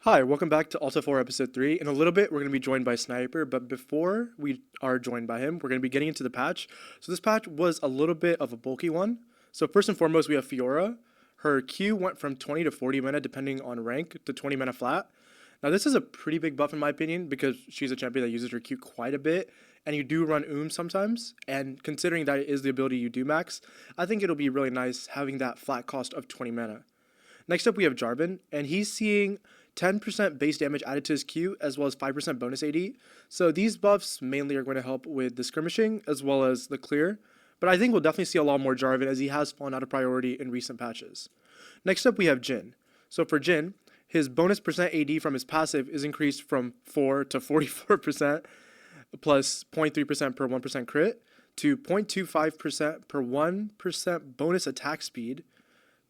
Hi, welcome back to ALT+F4 episode 3. In a little bit, we're going to be joined by Sniper, but before we are joined by him, we're going to be getting into the patch. So this patch was a little bit of a bulky one. So first and foremost, we have Fiora. Her Q went from 20 to 40 mana depending on rank to 20 mana flat. Now this is a pretty big buff in my opinion because she's a champion that uses her Q quite a bit, and you do run sometimes, and considering that it is the ability you do max, I think it'll be really nice having that flat cost of 20 mana. Next up we have Jarvan, and he's seeing 10% base damage added to his Q, as well as 5% bonus AD. So these buffs mainly are going to help with the skirmishing, as well as the clear. But I think we'll definitely see a lot more Jarvan, as he has fallen out of priority in recent patches. Next up we have Jhin. So for Jhin, his bonus percent AD from his passive is increased from 4 to 44%, plus 0.3% per 1% crit, to 0.25% per 1% bonus attack speed,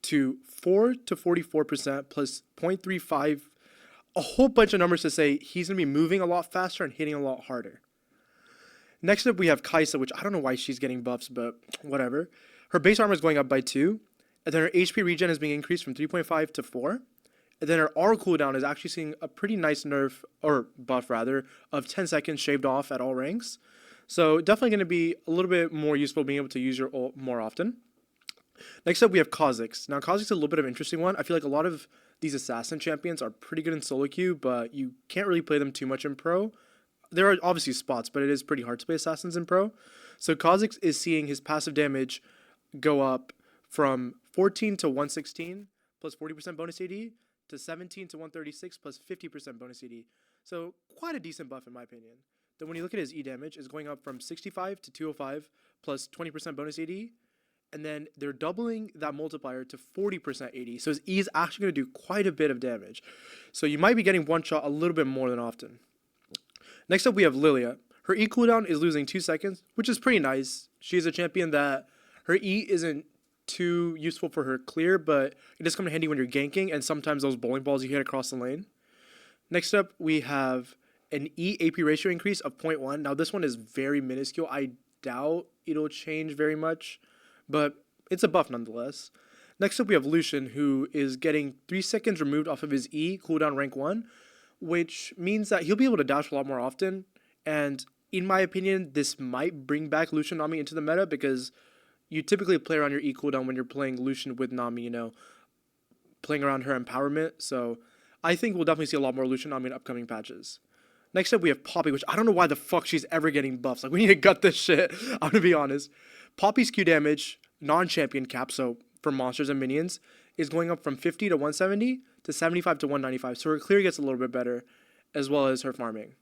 to 4 to 44% plus 0.35, a whole bunch of numbers to say he's going to be moving a lot faster and hitting a lot harder. Next up we have Kai'Sa, which I don't know why she's getting buffs, but whatever. Her base armor is going up by 2, and then her HP regen is being increased from 3.5 to 4, and then her R cooldown is actually seeing a pretty nice nerf, or buff rather, of 10 seconds shaved off at all ranks. So definitely going to be a little bit more useful being able to use your ult more often. Next up, we have Kha'Zix. Now, Kha'Zix is a little bit of an interesting one. I feel like a lot of these assassin champions are pretty good in solo queue, but you can't really play them too much in pro. There are obviously spots, but it is pretty hard to play assassins in pro. So Kha'Zix is seeing his passive damage go up from 14 to 116 plus 40% bonus AD to 17 to 136 plus 50% bonus AD. So quite a decent buff in my opinion. Then when you look at his E damage, it's going up from 65 to 205 plus 20% bonus AD. And then they're doubling that multiplier to 40% AD. So his E is actually going to do quite a bit of damage. So you might be getting one shot a little bit more than often. Next up we have Lilia. Her E cooldown is losing 2 seconds, which is pretty nice. She is a champion that her E isn't too useful for her clear, but it does come in handy when you're ganking and sometimes those bowling balls you hit across the lane. Next up we have an E AP ratio increase of 0.1. Now this one is very minuscule. I doubt it'll change very much, but it's a buff nonetheless. Next up we have Lucian, who is getting 3 seconds removed off of his E cooldown rank 1, which means that he'll be able to dash a lot more often, and in my opinion this might bring back Lucian Nami into the meta, because you typically play around your E cooldown when you're playing Lucian with Nami, playing around her empowerment, so I think we'll definitely see a lot more Lucian Nami in upcoming patches. Next up we have Poppy, which I don't know why the fuck she's ever getting buffs. Like, we need to gut this shit, I'm gonna be honest. Poppy's Q damage, non-champion cap, so for monsters and minions, is going up from 50 to 170 to 75 to 195. So her clear gets a little bit better, as well as her farming.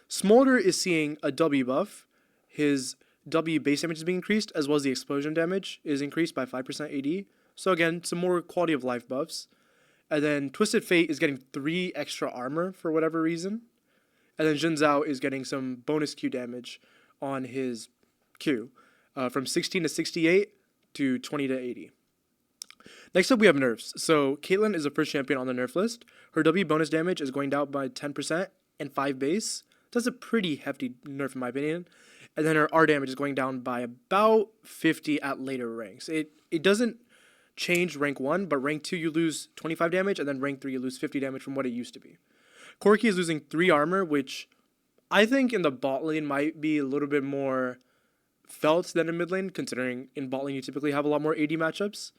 Smolder is seeing a W buff. His W base damage is being increased, as well as the explosion damage is increased by 5% AD. So again, some more quality of life buffs. And then Twisted Fate is getting 3 extra armor for whatever reason. And then Jin Zhao is getting some bonus Q damage on his Q, from 16 to 68 to 20 to 80. Next up we have nerfs. So Caitlyn is the first champion on the nerf list. Her W bonus damage is going down by 10% and 5 base. That's a pretty hefty nerf in my opinion. And then her R damage is going down by about 50 at later ranks. It doesn't change rank 1, but rank 2 you lose 25 damage, and then rank 3 you lose 50 damage from what it used to be. Corki is losing 3 armor, which I think in the bot lane might be a little bit more felt than in mid lane, considering in bot lane you typically have a lot more AD matchups.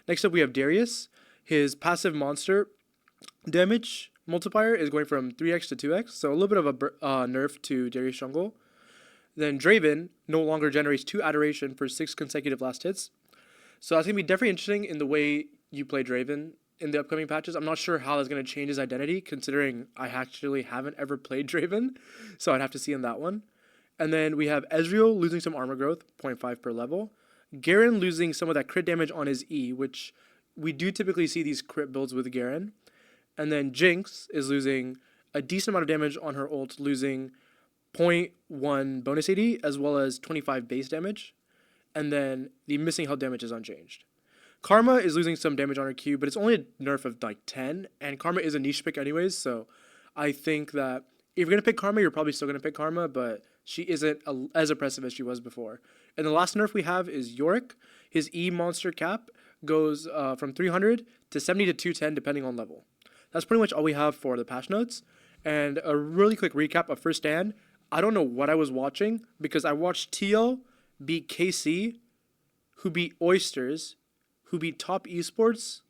Next up we have Darius. His passive monster damage multiplier is going from 3x to 2x, so a little bit of a nerf to Darius Jungle. Then Draven no longer generates 2 adoration for 6 consecutive last hits. So that's going to be definitely interesting in the way you play Draven in the upcoming patches. I'm not sure how that's going to change his identity, considering I actually haven't ever played Draven, so I'd have to see in that one. And then we have Ezreal losing some armor growth, 0.5 per level. Garen losing some of that crit damage on his E, which we do typically see these crit builds with Garen. And then Jinx is losing a decent amount of damage on her ult, losing 0.1 bonus AD as well as 25 base damage. And then the missing health damage is unchanged. Karma is losing some damage on her Q, but it's only a nerf of like 10, and Karma is a niche pick anyways, so I think that if you're going to pick Karma, you're probably still going to pick Karma, but she isn't as oppressive as she was before. And the last nerf we have is Yorick. His E monster cap goes from 300 to 70 to 210 depending on level. That's pretty much all we have for the patch notes. And a really quick recap of first stand. I don't know what I was watching because I watched TL beat KC, who beat Oysters, who beat Top Esports,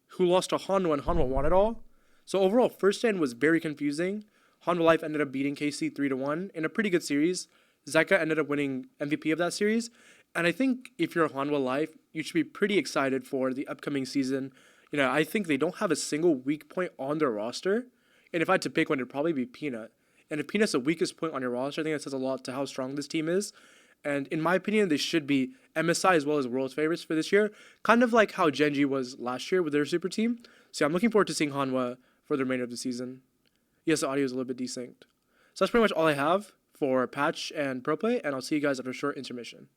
who lost to Hanwha, and Hanwha won it all. So overall, first stand was very confusing. Hanwha Life ended up beating KC 3-1 in a pretty good series. Zeka ended up winning MVP of that series. And I think if you're Hanwha Life, you should be pretty excited for the upcoming season. You know, I think they don't have a single weak point on their roster. And if I had to pick one, it'd probably be Peanut. And if Peanut's the weakest point on your roster, I think that says a lot to how strong this team is. And in my opinion, they should be MSI as well as World's favorites for this year. Kind of like how Genji was last year with their super team. So yeah, I'm looking forward to seeing Hanwha for the remainder of the season. Yes, the audio is a little bit desynced. So that's pretty much all I have for patch and pro play. And I'll see you guys after a short intermission.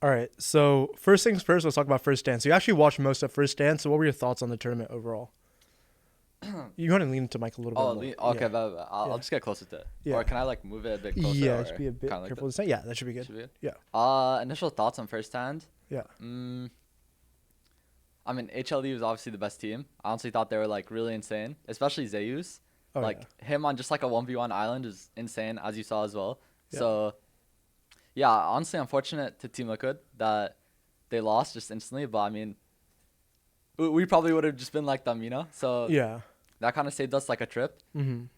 All right, so first things first, let's talk about first stand. So you actually watched most of first stand. So what were your thoughts on the tournament overall? You want to lean into Mike a little bit more. Okay, yeah. but I'll just get closer to it. Yeah. Or can I like move it a bit closer? Yeah, it should be a bit like careful to say. Yeah, that should be good. Should be good? Yeah. Initial thoughts on first hand. Yeah. I mean, HLD was obviously the best team. I honestly thought they were like really insane, especially Zeus. Oh, like him on just like a 1v1 island is insane, as you saw as well. Yeah. So yeah, honestly, unfortunate to Team Liquid that they lost just instantly. But I mean, we probably would have just been like them, you know. So yeah. That kind of saved us like a trip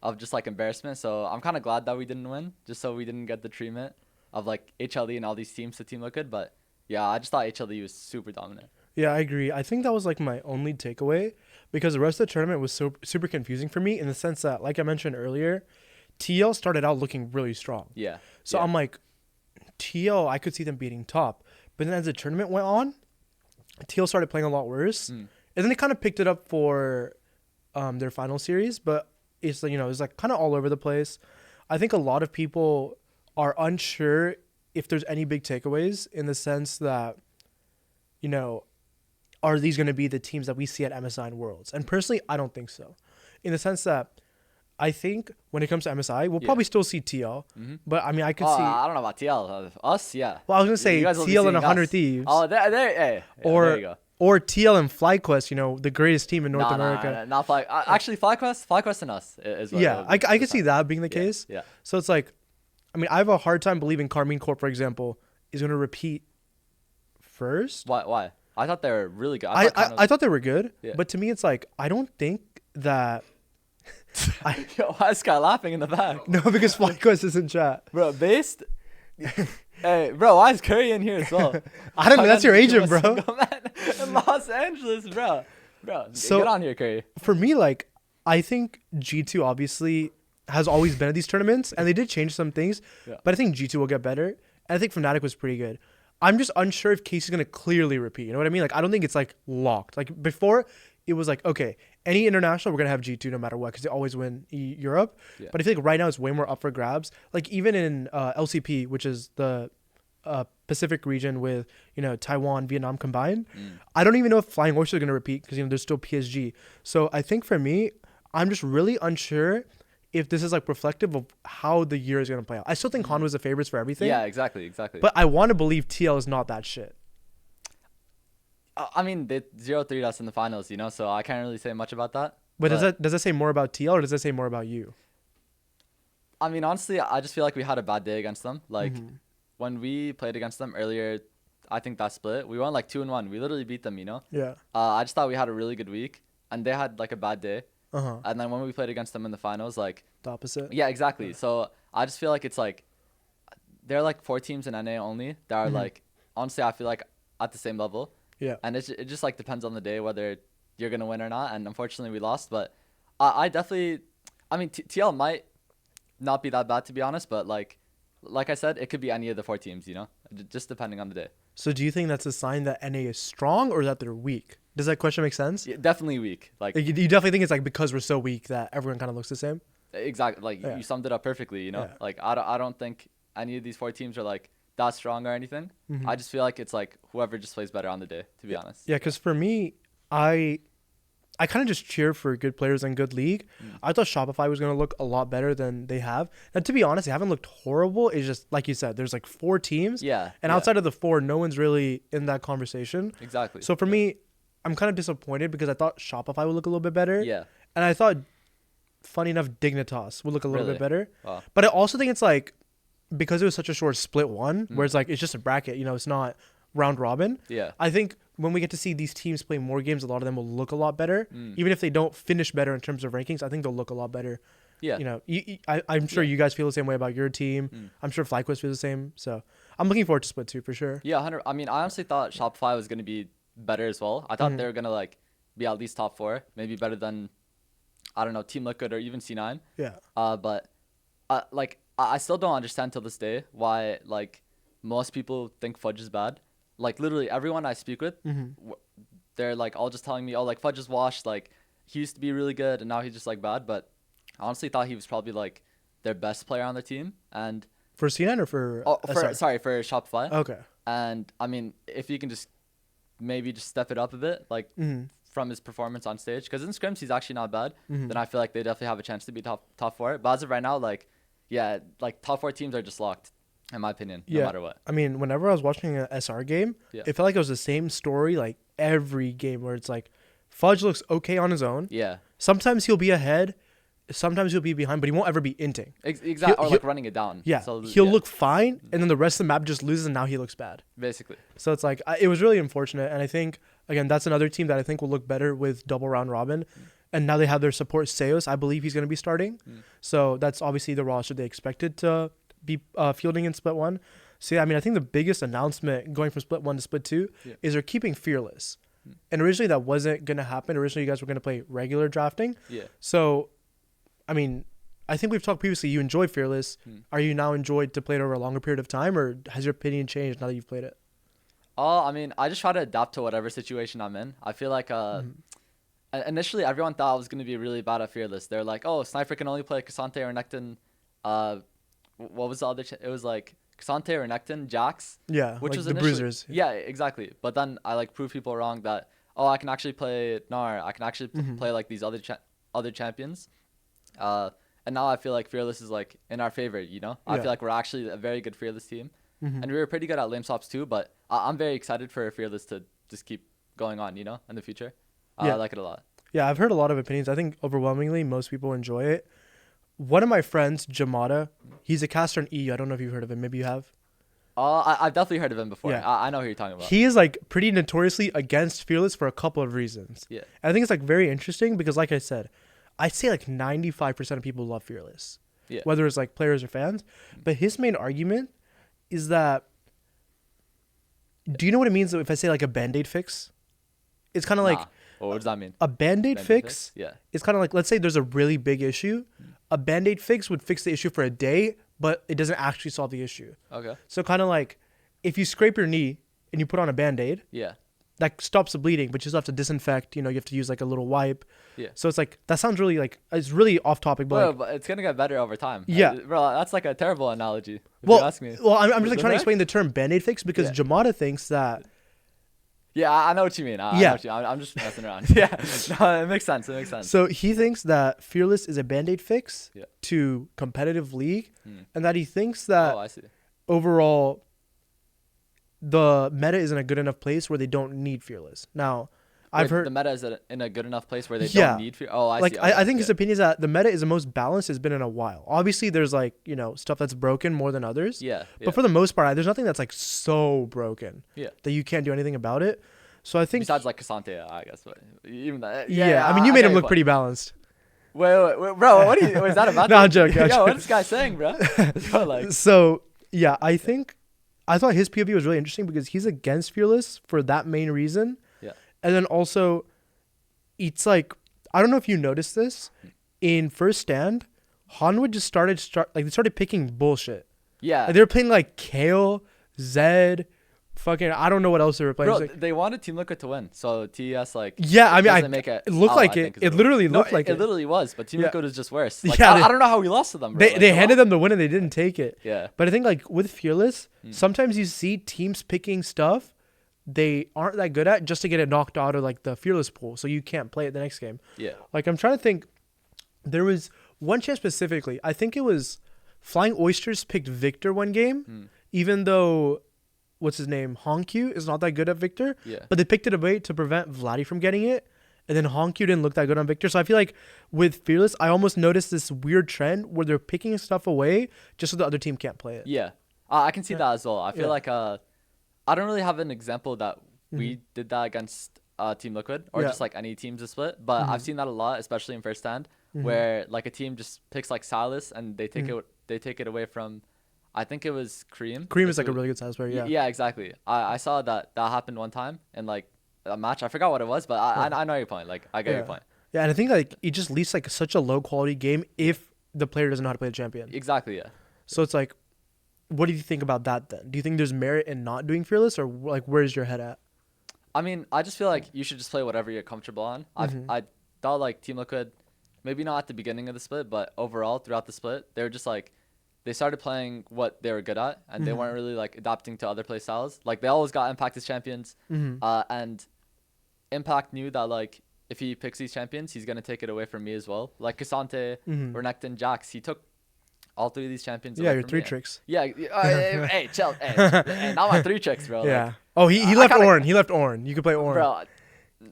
of just like embarrassment. So I'm kind of glad that we didn't win, just so we didn't get the treatment of like HLD and all these teams to Team Liquid. But yeah, I just thought HLD was super dominant. Yeah, I agree. I think that was like my only takeaway because the rest of the tournament was so super confusing for me in the sense that, like I mentioned earlier, TL started out looking really strong. Yeah. So I'm like, TL, I could see them beating top. But then as the tournament went on, TL started playing a lot worse. And then they kind of picked it up for their final series. But it's like, you know, it's like kind of all over the place. I think a lot of people are unsure if there's any big takeaways in the sense that, you know, are these going to be the teams that we see at MSI and Worlds? And personally, I don't think so. In the sense that I think when it comes to MSI, we'll probably still see TL. But I mean, I could see. I don't know about TL. Us, yeah. Well, I was going to say TL and 100 Thieves. Oh, there you go. Or TL and FlyQuest, you know, the greatest team in North America. Nah, not Fly. Actually, FlyQuest and us is what. Yeah, I could see that being the case. Yeah. So it's like, I mean, I have a hard time believing Carmine Corp, for example, is going to repeat first. Why? I thought they were really good. I thought they were good, but to me, it's like, I don't think that. Yo, why is this guy laughing in the back? No, because FlyQuest is in chat. Bro, based. Hey, bro, why is Curry in here as well? I don't know. That's your agent, bro. In Los Angeles, bro. So, get on here, Curry. For me, like, I think G2 obviously has always been at these tournaments, and they did change some things, Yeah. but I think G2 will get better. And I think Fnatic was pretty good. I'm just unsure if Casey's going to clearly repeat. You know what I mean? Like, I don't think it's, like, locked. Like, before, it was like, okay, any international, we're going to have G2 no matter what because they always win Europe. Yeah. But I feel like right now it's way more up for grabs. Like, even in LCP, which is the Pacific region with, you know, Taiwan, Vietnam combined, I don't even know if Flying Oyster is going to repeat because, you know, there's still PSG. So I think for me, I'm just really unsure if this is like reflective of how the year is going to play out. I still think Honda was the favorites for everything. Yeah, exactly. But I want to believe TL is not that shit. I mean, they 0-3 us in the finals, you know, so I can't really say much about that. But does that say more about TL or does that say more about you? I mean, honestly, I just feel like we had a bad day against them. Like, when we played against them earlier, I think that split, we won like 2-1. We literally beat them, you know? Yeah. I just thought we had a really good week, and they had like a bad day. Uh-huh. And then when we played against them in the finals, like... The opposite? Yeah, exactly. So I just feel like it's like... There are like 4 teams in NA only that are like... Honestly, I feel like at the same level. Yeah. And it just like depends on the day whether you're going to win or not. And unfortunately, we lost. But I definitely... I mean, TL might not be that bad, to be honest. But like I said, it could be any of the 4 teams, you know? Just depending on the day. So do you think that's a sign that NA is strong or that they're weak? Does that question make sense? Yeah, definitely weak. Like you definitely think it's like because we're so weak that everyone kind of looks the same? Exactly. Like you summed it up perfectly, you know? Yeah. Like I don't think any of these 4 teams are like that strong or anything. I just feel like it's like whoever just plays better on the day, to be honest. Yeah, because for me, I kind of just cheer for good players and good league. I thought Shopify was going to look a lot better than they have. And to be honest, they haven't looked horrible. It's just, like you said, there's like 4 teams. Yeah. And outside of the 4, no one's really in that conversation. Exactly. So for me, I'm kind of disappointed because I thought Shopify would look a little bit better. Yeah. And I thought, funny enough, Dignitas would look a little bit better. Wow. But I also think it's like, because it was such a short split one, where it's like, it's just a bracket, you know, it's not round robin. Yeah. I think when we get to see these teams play more games, a lot of them will look a lot better. Even if they don't finish better in terms of rankings, I think they'll look a lot better. Yeah. You know, I'm sure you guys feel the same way about your team. I'm sure FlyQuest feels the same. So I'm looking forward to split 2 for sure. Yeah, 100. I mean, I honestly thought Shopify was going to be better as well. I thought they were going to like be at least top 4, maybe better than, I don't know, Team Liquid or even C9. Yeah. But like I still don't understand till this day why like most people think Fudge is bad. Like literally everyone I speak with, they're like all just telling me, oh, like Fudge is washed. Like he used to be really good and now he's just like bad. But I honestly thought he was probably like their best player on the team. And for C9 or for? For Shopify. Okay. And I mean, if you can just maybe just step it up a bit, like from his performance on stage, because in scrims he's actually not bad. Then I feel like they definitely have a chance to be top 4. But as of right now, like yeah, like top 4 teams are just locked. In my opinion, no matter what. I mean, whenever I was watching an SR game, it felt like it was the same story like every game where it's like Fudge looks okay on his own. Yeah. Sometimes he'll be ahead, sometimes he'll be behind, but he won't ever be inting. Exactly. Or like running it down. Yeah. So, he'll look fine, and then the rest of the map just loses, and now he looks bad. Basically. So it's like, it was really unfortunate. And I think, again, that's another team that I think will look better with double round robin. And now they have their support Seos. I believe he's going to be starting. So that's obviously the roster they expected to be fielding in split 1. So yeah, I mean, I think the biggest announcement going from split 1 to split 2 is they're keeping Fearless. And originally that wasn't going to happen. Originally you guys were going to play regular drafting. Yeah. So, I mean, I think we've talked previously, you enjoy Fearless. Are you now enjoyed to play it over a longer period of time, or has your opinion changed now that you've played it? I mean, I just try to adapt to whatever situation I'm in. I feel like initially everyone thought I was going to be really bad at Fearless. They're like, oh, Sniper can only play Cassante or Nectin. What was the other? It was like Cassante or Nectin, Jax. Yeah, which like was the bruisers. Yeah, exactly. But then I like proved people wrong that I can actually play Gnar. I can actually play like these other champions. And now I feel like Fearless is like in our favor. You know, I feel like we're actually a very good Fearless team, and we were pretty good at lane swaps too. But I'm very excited for Fearless to just keep going on. You know, in the future. I like it a lot. Yeah, I've heard a lot of opinions. I think overwhelmingly most people enjoy it. One of my friends, Jamada, he's a caster in EU. I don't know if you've heard of him. Maybe you have. I've definitely heard of him before. Yeah. I know who you're talking about. He is like pretty notoriously against Fearless for a couple of reasons. Yeah. And I think it's like very interesting because, like I said, I'd say like 95% of people love Fearless. Yeah. Whether it's like players or fans. But his main argument is that, do you know what it means if I say like a Band-Aid fix? It's kind of like... What does that mean? A Band-Aid fix Yeah. is kind of like, let's say there's a really big issue. a Band-Aid fix would fix the issue for a day, but it doesn't actually solve the issue. Okay. So kind of like if you scrape your knee and you put on a Band-Aid, Yeah. that stops the bleeding, but you still have to disinfect. You know, you have to use like a little wipe. Yeah. So it's like that sounds really like it's really off topic, but, Bro, like, but it's gonna get better over time. Yeah. Bro, that's like a terrible analogy. If well, you ask me. well, I'm just like The trying to heck? explain the term Band-Aid fix because Yeah. Jamada thinks that. Yeah, I know what you mean. I Yeah. know what you mean. I'm just messing around. Yeah. No, it makes sense. It makes sense. So he thinks that Fearless is a Band-Aid fix Yeah. to competitive league, Hmm. and that he thinks that Oh, I see. overall the meta is in a good enough place where they don't need Fearless. Now, I've Wait, heard the meta is in a good enough place where they Yeah. don't need fear. Oh, I like see. I Okay, think his yeah. opinion is that the meta is the most balanced it's been in a while. Obviously, there's like stuff that's broken more than others. Yeah. But for the most part, there's nothing that's like so broken Yeah. that you can't do anything about it. So I think Besides like Cassante, I guess, but even that. yeah, I mean you made get him your look point. pretty balanced. Wait, bro, what are you? Was that about? No, I'm joking, I'm Yo, what joking. is this guy saying, bro? Bro, like, So yeah, I thought his POV was really interesting because he's against Fearless for that main reason. Yeah. And then also, it's like I don't know if you noticed this in first stand, Hanwha just they started picking bullshit. yeah. Like, they were playing like Kale, Zed, fucking I don't know what else they were playing. Bro, It's like, they wanted Team Liquid to win, so TES like. yeah, I mean, doesn't make it. it looked oh, like I it. think is It what literally No, looked like it it. literally was, but Team Yeah. Liquid was just worse. Like, Yeah, I don't know how we lost to them, bro. They handed them the win and they didn't take it. Yeah. But I think like with Fearless, sometimes you see teams picking stuff they aren't that good at just to get it knocked out of like the Fearless pool, so you can't play it the next game. Yeah. Like I'm trying to think. There was one chance specifically. I think it was Flying Oysters picked Victor one game, even though what's his name Honkyu is not that good at Victor. Yeah. But they picked it away to prevent Vladdy from getting it. And then Honkyu didn't look that good on Victor. So I feel like with Fearless, I almost noticed this weird trend where they're picking stuff away just so the other team can't play it. Yeah. I can see that as well. I feel Yeah. like I don't really have an example that we did that against Team Liquid or Yeah. just like any teams to split, but I've seen that a lot, especially in first stand, where like a team just picks like Silas and they take it away from, I think it was Cream. Cream is like a really good size player. Yeah. Yeah, exactly. I saw that happened one time in like a match. I forgot what it was, but I know your point. Like I get your point. Yeah, and I think like it just leaves like such a low quality game if the player doesn't know how to play the champion. Exactly. Yeah. So it's like, what do you think about that then? Do you think there's merit in not doing Fearless, or like where's your head at? I mean, I just feel like you should just play whatever you're comfortable on. I thought like Team Liquid, maybe not at the beginning of the split, but overall throughout the split, they were just like, they started playing what they were good at, and they weren't really like adapting to other play styles. Like they always got Impact as champions, and Impact knew that like if he picks these champions, he's gonna take it away from me as well. Like Cassante, Renekton, Jax, he took all three of these champions. Yeah, away your from three me. tricks. Yeah, hey, chill. Hey, not my three tricks, bro. Yeah. Like, Oh, he I left kinda- Ornn. He left Ornn. You could play Ornn. bro.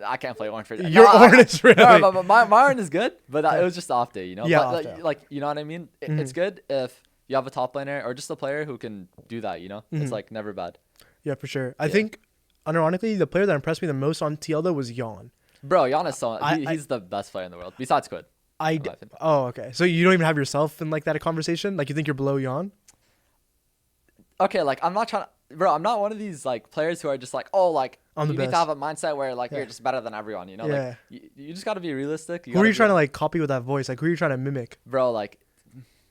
I can't play Ornn for that. Your Ornn is really. No, but my Ornn is good, but it was just off day, you know. Yeah, but, off like, day. like you know what I mean. It's good if you have a top laner or just a player who can do that. You know, it's like never bad. Yeah, for sure. I think, unironically, the player that impressed me the most on TL though was Yon. Bro, Giannis, I- he's the best player in the world besides Squid. Oh, okay. So you don't even have yourself in like that conversation? Like you think you're below Yon? Okay, like I'm not trying to, bro. I'm not one of these like players who are just like, oh, like I'm the you need to best. have a mindset where like you're just better than everyone. You know, Yeah. like you just got to be realistic. Who are you trying to like copy with that voice? Like who are you trying to mimic? Bro, like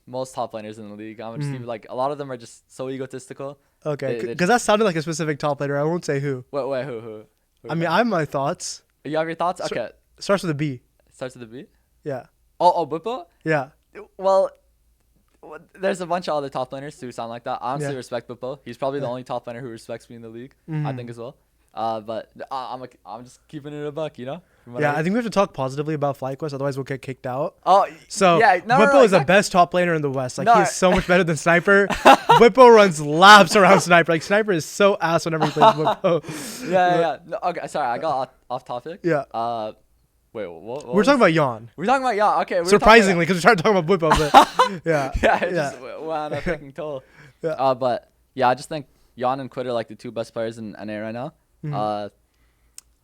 most top laners in the league, I'm just like a lot of them are just so egotistical. Okay, They because that sounded like a specific top laner. I won't say who. Wait, who? I mean, I have my thoughts. You have your thoughts? Okay. Starts with a B. Starts with a B? Yeah. Oh, Bippo? Yeah. Well, there's a bunch of other top laners who sound like that. I honestly Yeah. respect Bippo. He's probably the only top laner who respects me in the league, I think as well. But I'm just keeping it a buck, you know? From what Yeah, I I think we have to talk positively about FlyQuest, otherwise we'll get kicked out. Oh, So yeah, Whippo is the exactly. best top laner in the West. Like No, he's so much better than Sniper. Whippo runs laps around Sniper. Like Sniper is so ass whenever he plays Whippo. Yeah. No, okay, sorry, I got off topic. Yeah. Wait, what We're talking about Yon. We're talking about, yeah, okay. Surprisingly, because we started talking about Whippo, but yeah. Yeah, it just went on a freaking toll. Yeah. But yeah, I just think Jan and Quid are like the two best players in NA right now.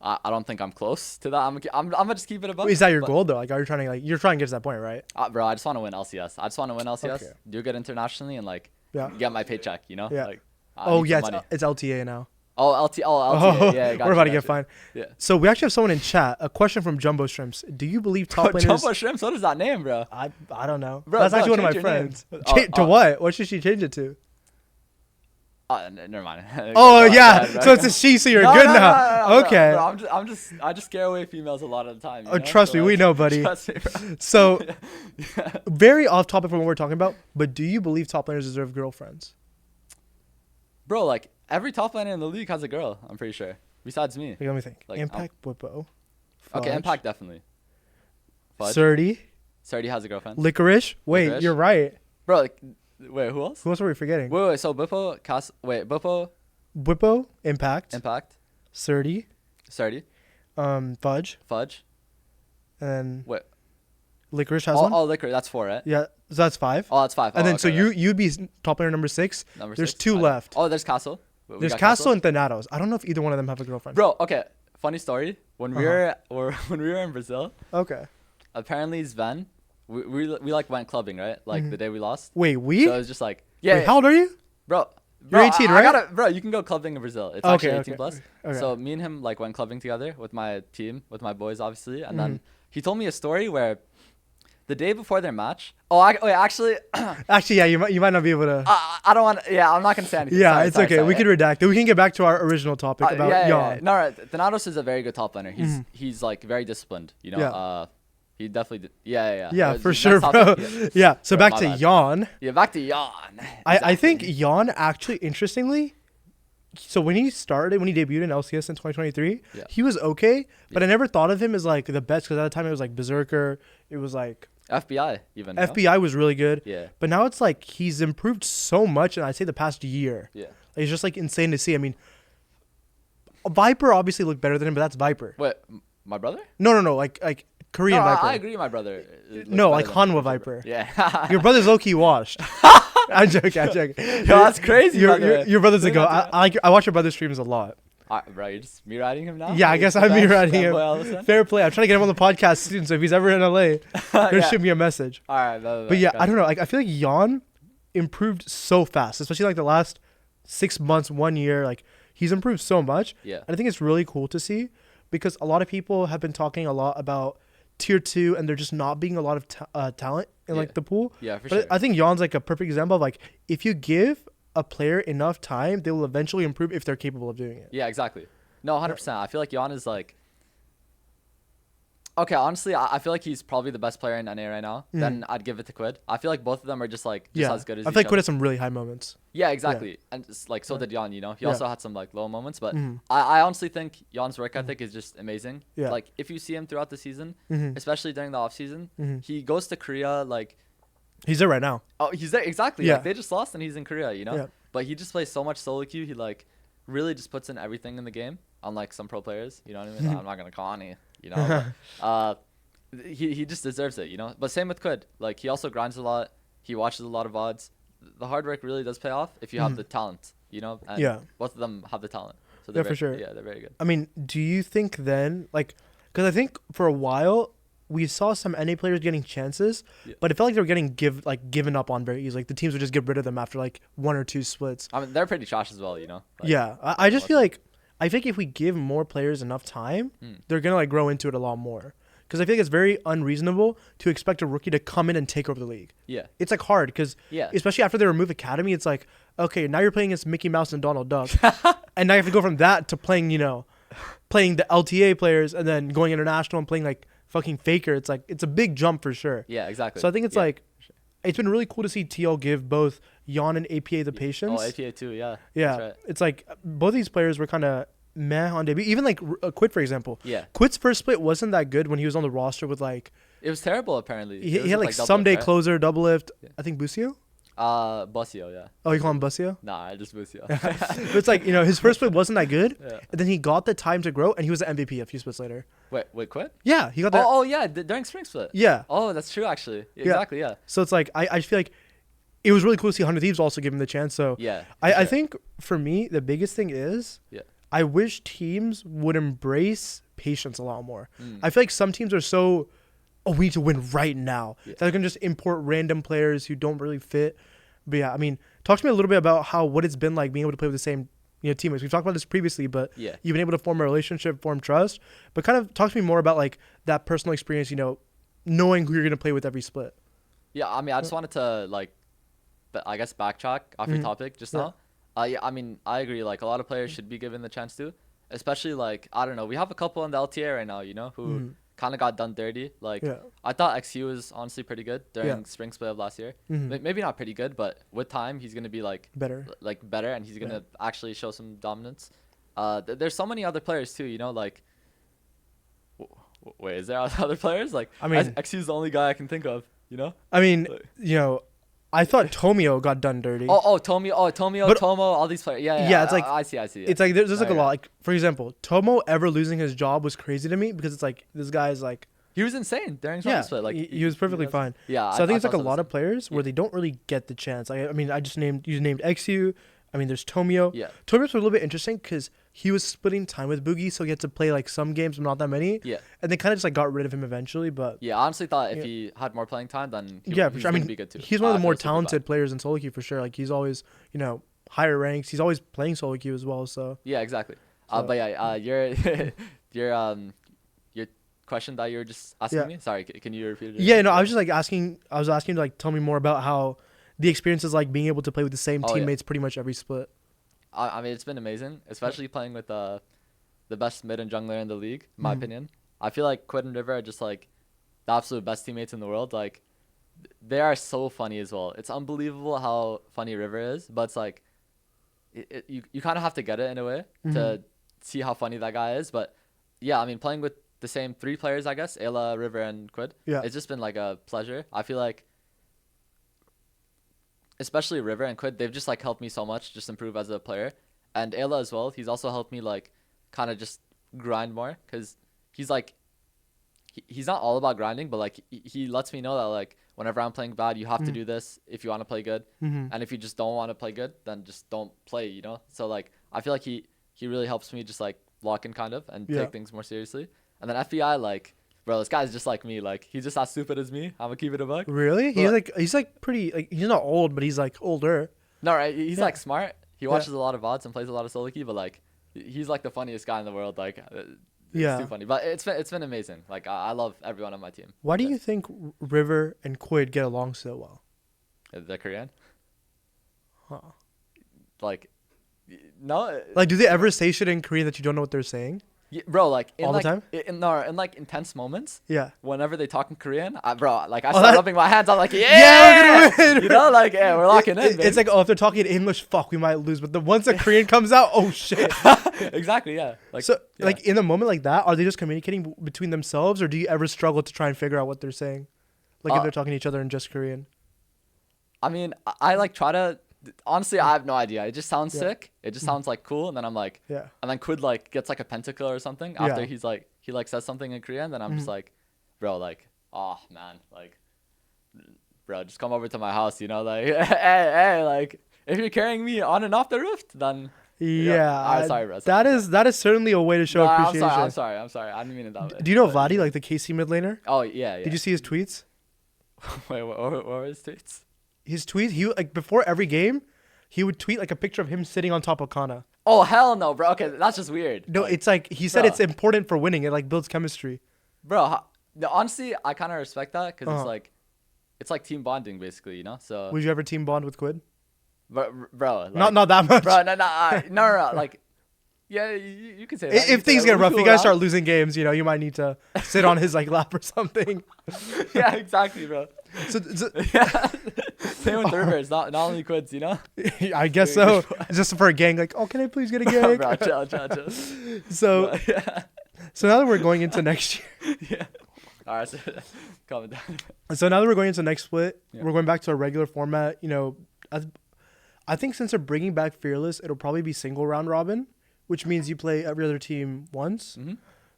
I don't think I'm close to that. I'm gonna just keep it above. Is that your goal though? Like, are you trying to you're trying to get to that point, right? Bro, I just want to win LCS. I just want to win LCS, Okay. do good internationally, and like Yeah. get my paycheck. You know. Yeah. Like, I Oh need yeah, some money. it's LTA now. Oh, LT. Oh, LT. Yeah, we're about to get fined. Yeah. So we actually have someone in chat. A question from Jumbo Shrimps. Do you believe top laners? Jumbo Shrimps. What is that name, bro? I don't know. Bro, That's actually one of my change your name. friends. To what? What should she change it to? Never mind. Oh yeah. Ahead, So it's a she. So you're No, good no, now. no, Okay. Bro, I just scare away females a lot of the time. You know? Trust me, we know, buddy. Trust me, bro. So very off topic from what we're talking about. But do you believe top laners deserve girlfriends? Bro, like every top laner in the league has a girl. I'm pretty sure. Besides me. Like, let me think. Like, Impact, Bwipo. Okay, Impact definitely. Fudge. Surdy. Surdy has a girlfriend. Licorice. Wait, Licorice. you're right. Bro, like, wait, who else? Who else are we forgetting? Wait. So Bwipo, Bwipo, Bwipo, Impact, Surdy, Surdy, Fudge, and wait. Licorice has one. Oh, Licorice. That's 4, right? Yeah, so that's 5. Oh, that's 5. And then okay, so yeah. you'd be top laner number 6. There's 2 left. Oh, there's Castle. Wait, we There's got Castle and Thanatos. I don't know if either one of them have a girlfriend. Bro, okay. Funny story. When we were in Brazil, Okay. apparently Sven, we like went clubbing, right? Like the day we lost. Wait, we? So it was just like, yeah. Wait, how old are you? Bro, You're 18, right? Bro, you can go clubbing in Brazil. It's Okay, actually 18 okay, plus. okay. So me and him like went clubbing together with my team, with my boys, obviously. And then he told me a story where the day before their match. Oh, wait, actually. Actually, yeah, you might not be able to. I don't want. Yeah, I'm not gonna say anything. Yeah, Sorry, it's sorry, okay. sorry. We can redact it. We can get back to our original topic about Jan. No, right. Thanatos is a very good top laner. He's like very disciplined. You know. Yeah. He definitely did. Yeah. Yeah, But for next sure, bro. topic, Yeah. So Bro, back my to bad. Jan. Yeah, back to Jan. I think Jan actually, interestingly, so when he debuted in LCS in 2023, Yeah. he was okay, but I never thought of him as like the best because at the time it was like Berserker, it was like FBI even. you know? FBI was really good. Yeah. But now it's like he's improved so much, and I'd say the past year. Yeah. It's just like insane to see. I mean, Viper obviously looked better than him, but that's Viper. Wait, my brother? No, like Korean No, Viper. I agree. My brother. No, like Hanwha Viper. Yeah. Your brother's low-key washed. I'm joking. Yo, that's crazy. by the way. Your brother's a Say go. that to I watch your brother's streams a lot. Bro, you're just me riding him now? Yeah, I guess I'm me riding him. Fair play. I'm trying to get him on the podcast soon, so if he's ever in LA, just shoot me a message. All right. But yeah, I don't know. Like I feel like Jan improved so fast, especially like the last 6 months, 1 year. Like he's improved so much. Yeah. And I think it's really cool to see because a lot of people have been talking a lot about tier 2 and there just not being a lot of talent in like the pool. Yeah, for But sure. I think Jan's like a perfect example of like if you give a player enough time, they will eventually improve if they're capable of doing it. Yeah, exactly. No, 100%. I feel like Jan is like. Okay, honestly, I feel like he's probably the best player in NA right now. Then I'd give it to Quid. I feel like both of them are just like as good as I each feel like Quid other. has some really high moments. Yeah, exactly. And it's like so did Jan, you know. He Yeah. also had some like low moments, but I honestly think Jan's work ethic is just amazing. Yeah. Like if you see him throughout the season, especially during the off season, he goes to Korea like He's there right now. oh, he's there exactly. Yeah. Like they just lost and he's in Korea, you know? Yeah. But he just plays so much solo queue. He like really just puts in everything in the game, unlike some pro players, you know what I mean? I'm not going to call any, you know. But, he just deserves it, you know. But same with Quid. Like he also grinds a lot. He watches a lot of VODs. The hard work really does pay off if you have the talent, you know. And Yeah. both of them have the talent. So Yeah, for sure. Yeah, they're very good. I mean, do you think then, like, because I think for a while we saw some NA players getting chances, but it felt like they were getting given up on very easy. Like the teams would just get rid of them after like 1 or 2 splits. I mean, they're pretty trash as well, you know. Like, Yeah, I just feel like I think if we give more players enough time, they're gonna like grow into it a lot more. Because I feel like it's very unreasonable to expect a rookie to come in and take over the league. Yeah. It's like hard because especially after they remove Academy, it's like, okay, now you're playing against Mickey Mouse and Donald Duck. And now you have to go from that to playing, playing the LTA players and then going international and playing like fucking Faker. It's like, it's a big jump for sure. Yeah, exactly. So I think it's like, it's been really cool to see TL give both Jan and APA the patience. Oh, APA too, yeah. Yeah. That's right. It's like both these players were kind of meh on debut. Even like Quid, for example. Yeah. Quid's first split wasn't that good when he was on the roster with like. It was terrible, apparently. He It was had with, like double someday lift, right? closer, double lift. I think Busio. Busio, yeah. Oh, you call him Busio? Nah, I just Busio. But it's like, his first split wasn't that good. Yeah. And then he got the time to grow and he was the MVP a few splits later. Wait, Quid? Yeah, he got that. Oh, yeah, during spring split. Yeah. Oh, that's true, actually. Exactly, yeah. So it's like, I just feel like it was really cool to see 100 Thieves also give him the chance. So Yeah. I think for me, the biggest thing is I wish teams would embrace patience a lot more. I feel like some teams are so, we need to win right now. They're going to just import random players who don't really fit. But yeah, I mean, talk to me a little bit about what it's been like being able to play with the same teammates. We've talked about this previously, but Yeah. you've been able to form a relationship, form trust. But kind of talk to me more about like that personal experience. Knowing who you're gonna play with every split. Yeah, I mean, I just wanted to like, I guess backtrack off your topic just now. Yeah, I mean, I agree. Like a lot of players should be given the chance to, especially like I don't know. We have a couple in the LTA right now, who kind of got done dirty. Like I thought XU was honestly pretty good during spring split of last year. Maybe not pretty good, but with time he's gonna be like better, and he's gonna actually show some dominance. There's so many other players too. Like, wait, is there other players? Like, I mean, XU's the only guy I can think of. I mean, I thought Tomio got done dirty. Tomio, But- Tomo, all these players. Yeah, it's like- I see. It's like there's like a lot. Like for example, Tomo ever losing his job was crazy to me because it's like this guy's like he was insane during spring split. Like he was perfectly fine. Yeah, So I think it's like a thought lot of players where they don't really get the chance. Like, I mean, you named XU. I mean, there's Tomio. Yeah. Tomio's a little bit interesting because he was splitting time with Boogie, so he had to play like some games, but not that many. Yeah. And they kind of just like got rid of him eventually. But yeah, I honestly thought if he had more playing time, then he for was sure. I gonna mean, be good too. he's one of the I more feel super talented bad. players in solo queue for sure. Like he's always higher ranks. He's always playing solo queue as well. So Yeah, exactly. So- But yeah, your question that you were just asking me. Sorry, can you repeat it? yeah, no, I was just like asking. I was asking to like tell me more about how the experience is like being able to play with the same Oh, yeah. teammates pretty much every split. I mean, it's been amazing, especially playing with the best mid and jungler in the league, in my opinion. I feel like Quid and River are just like the absolute best teammates in the world. Like, they are so funny as well. It's unbelievable how funny River is, but it's like you kind of have to get it in a way to see how funny that guy is. But yeah, I mean, playing with the same 3 players, I guess, Ayla, River, and Quid, it's just been like a pleasure. I feel like, especially River and Quid, they've just like helped me so much, just improve as a player. And Ayla as well, he's also helped me like kind of just grind more, because he's like, he's not all about grinding, but like he lets me know that like whenever I'm playing bad, you have to do this if you want to play good. And if you just don't want to play good, then just don't play, So like I feel like he really helps me just like lock in kind of and take things more seriously. And then FBI, like, bro, this guy's just like me. Like, he's just as stupid as me. I'm gonna keep it a buck. Really? He's like pretty, like, he's not old, but he's like older. No, right? He's like smart. He watches a lot of VODs and plays a lot of solo queue, but like he's like the funniest guy in the world. Like, it's too funny. But it's been amazing. Like, I love everyone on my team. Why do you think River and Quid get along so well? They're Korean. Huh. Like, no. Like, do they ever say shit in Korean that you don't know what they're saying? Yeah, bro, like in All the like time? in like intense moments. Yeah. Whenever they talk in Korean, bro, like I start rubbing my hands. I'm like, Yeah, yeah, we're gonna win. like, yeah, we're locking in. It's like, oh, if they're talking in English, fuck, we might lose. But once a Korean comes out, oh shit. Exactly, yeah. Like, So, yeah. like in a moment like that, are they just communicating between themselves, or do you ever struggle to try and figure out what they're saying? Like if they're talking to each other in just Korean. I mean, I like try to. Honestly, I have no idea. It just sounds sick. It just sounds like cool, and then I'm like, Yeah. And then Quid like gets like a pentakill or something after he says something in Korean. Then I'm just like, bro, like, oh man, like, bro, just come over to my house, like, hey, like, if you're carrying me on and off the rift, then Yeah. sorry, bro. That is certainly a way to show No, appreciation. I'm sorry. I didn't mean it that way. Do you know But- Vadi, like the KC mid laner? Oh yeah. Did you see his tweets? Wait, what were his tweets? His tweets, he like before every game, he would tweet like a picture of him sitting on top of Kana. Oh hell no, bro. Okay, that's just weird. No, Like, it's like he said bro. it's important for winning. It like builds chemistry. bro. Honestly, I kind of respect that because Uh-huh. it's like team bonding basically, So, Would you ever team bond with Quid? bro, like, Not that much. bro. No. Like, yeah, you could say that. If things get rough, you cool guys around. start losing games. You might need to sit on his like lap or something. Yeah, exactly, bro. So Yeah. Same with the rivers, not only Quids, I guess so. Just for a gang, like, oh, can I please get a gang? Bro, chill. So, Yeah. so now that we're going into next year, Yeah. All right, so calm it down. so now that we're going into next split, Yeah. we're going back to a regular format. I think since they're bringing back Fearless, it'll probably be single round robin, which means you play every other team once. Mm-hmm.